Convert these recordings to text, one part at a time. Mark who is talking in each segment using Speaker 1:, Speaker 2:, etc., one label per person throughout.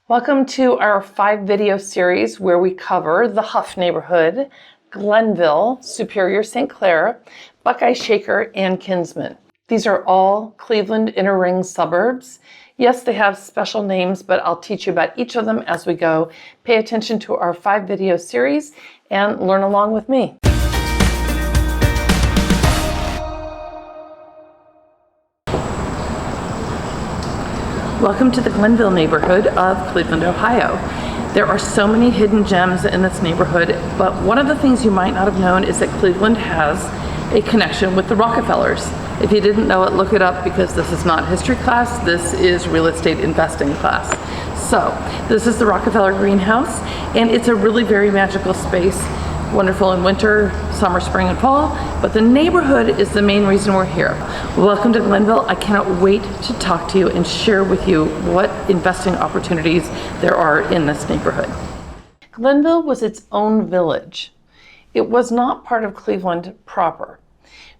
Speaker 1: Welcome to our 5-video series where we cover the Hough neighborhood, Glenville, Superior St. Clair, Buckeye-Shaker, and Kinsman. These are all Cleveland inner ring suburbs. Yes, they have special names, but I'll teach you about each of them as we go. Pay attention to our 5-video series and learn along with me. Welcome to the Glenville neighborhood of Cleveland, Ohio. There are so many hidden gems in this neighborhood, but one of the things you might not have known is that Cleveland has a connection with the Rockefellers. If you didn't know it, look it up because this is not history class, this is real estate investing class. So, this is the Rockefeller Greenhouse, and it's a really very magical space. Wonderful in winter, summer, spring, and fall, but the neighborhood is the main reason we're here. Welcome to Glenville. I cannot wait to talk to you and share with you what investing opportunities there are in this neighborhood. Glenville was its own village. It was not part of Cleveland proper,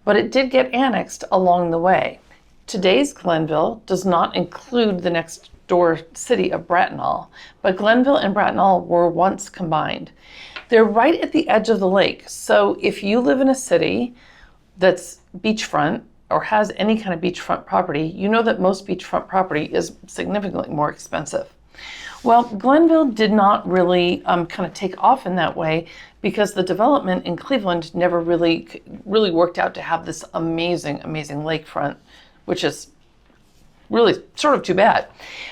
Speaker 1: but it did get annexed along the way. Today's Glenville does not include the next door city of Bracknell, but Glenville and Bracknell were once combined. They're right at the edge of the lake, so if you live in a city that's beachfront or has any kind of beachfront property, you know that most beachfront property is significantly more expensive. Well, Glenville did not really kind of take off in that way because the development in Cleveland never really worked out to have this amazing lakefront, which is really sort of too bad.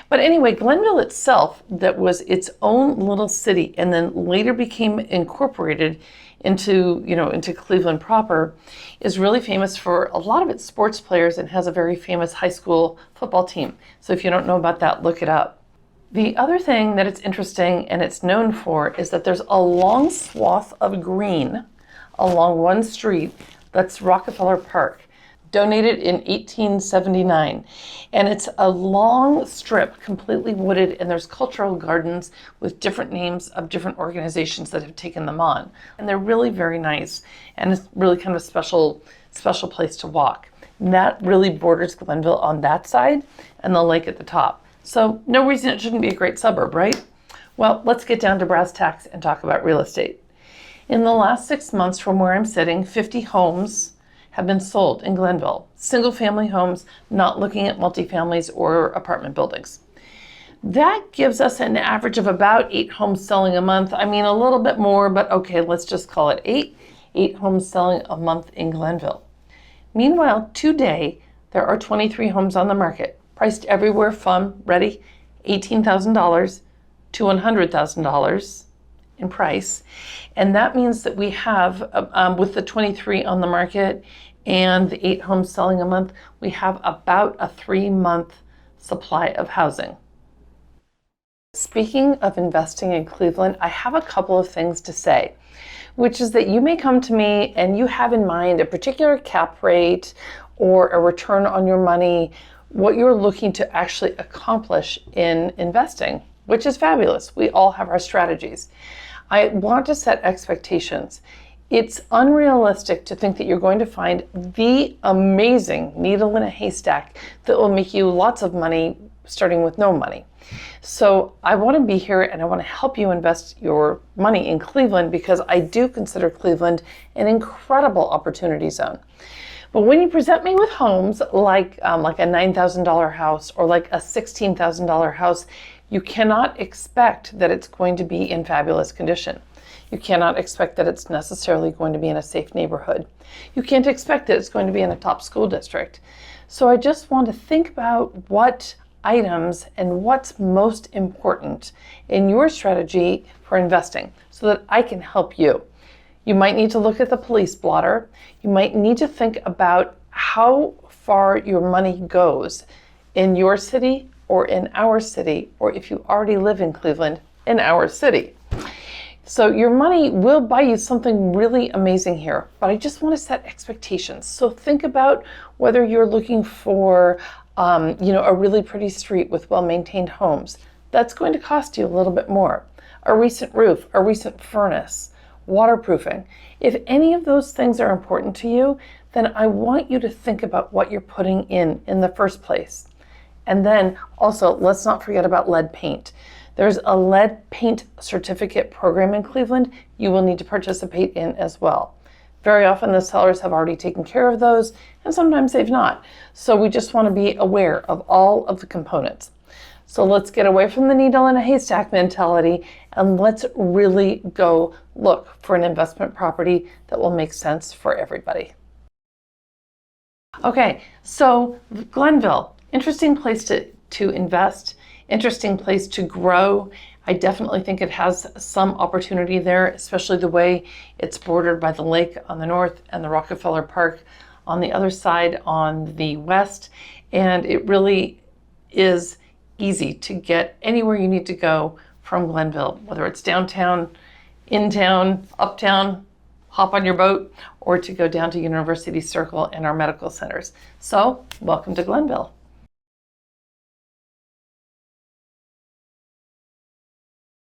Speaker 1: But anyway, Glenville itself, that was its own little city and then later became incorporated into Cleveland proper, is really famous for a lot of its sports players and has a very famous high school football team. So if you don't know about that, look it up. The other thing that it's interesting and it's known for is that there's a long swath of green along one street that's Rockefeller Park, donated in 1879. And it's a long strip, completely wooded, and there's cultural gardens with different names of different organizations that have taken them on. And they're really very nice, and it's really kind of a special place to walk. And that really borders Glenville on that side and the lake at the top. So no reason it shouldn't be a great suburb, right? Well, let's get down to brass tacks and talk about real estate. In the last 6 months from where I'm sitting, 50 homes have been sold in Glenville. Single family homes, not looking at multifamilies or apartment buildings. That gives us an average of about 8 homes selling a month. I mean, a little bit more, but okay, let's just call it 8 homes selling a month in Glenville. Meanwhile, today, there are 23 homes on the market, priced everywhere from, ready, $18,000 to $100,000 in price. And that means that we have, with the 23 on the market and the 8 homes selling a month, we have about a 3-month supply of housing. Speaking of investing in Cleveland, I have a couple of things to say, which is that you may come to me and you have in mind a particular cap rate or a return on your money, what you're looking to actually accomplish in investing, which is fabulous. We all have our strategies. I want to set expectations. It's unrealistic to think that you're going to find the amazing needle in a haystack that will make you lots of money starting with no money. So I want to be here and I want to help you invest your money in Cleveland because I do consider Cleveland an incredible opportunity zone. But when you present me with homes like a $9,000 house or like a $16,000 house, you cannot expect that it's going to be in fabulous condition. You cannot expect that it's necessarily going to be in a safe neighborhood. You can't expect that it's going to be in a top school district. So I just want to think about what items and what's most important in your strategy for investing so that I can help you. You might need to look at the police blotter. You might need to think about how far your money goes in your city or in our city, or if you already live in Cleveland, in our city. So your money will buy you something really amazing here, but I just want to set expectations. So think about whether you're looking for a really pretty street with well-maintained homes. That's going to cost you a little bit more. A recent roof, a recent furnace, waterproofing. If any of those things are important to you, then I want you to think about what you're putting in the first place. And then also, let's not forget about lead paint. There's a lead paint certificate program in Cleveland you will need to participate in as well. Very often the sellers have already taken care of those, and sometimes they've not. So we just want to be aware of all of the components. So let's get away from the needle in a haystack mentality, and let's really go look for an investment property that will make sense for everybody. Okay, so Glenville, interesting place to invest, interesting place to grow. I definitely think it has some opportunity there, especially the way it's bordered by the lake on the north and the Rockefeller Park on the other side on the west. And it really is easy to get anywhere you need to go from Glenville, whether it's downtown, in town, uptown, hop on your boat, or to go down to University Circle and our medical centers. So welcome to Glenville.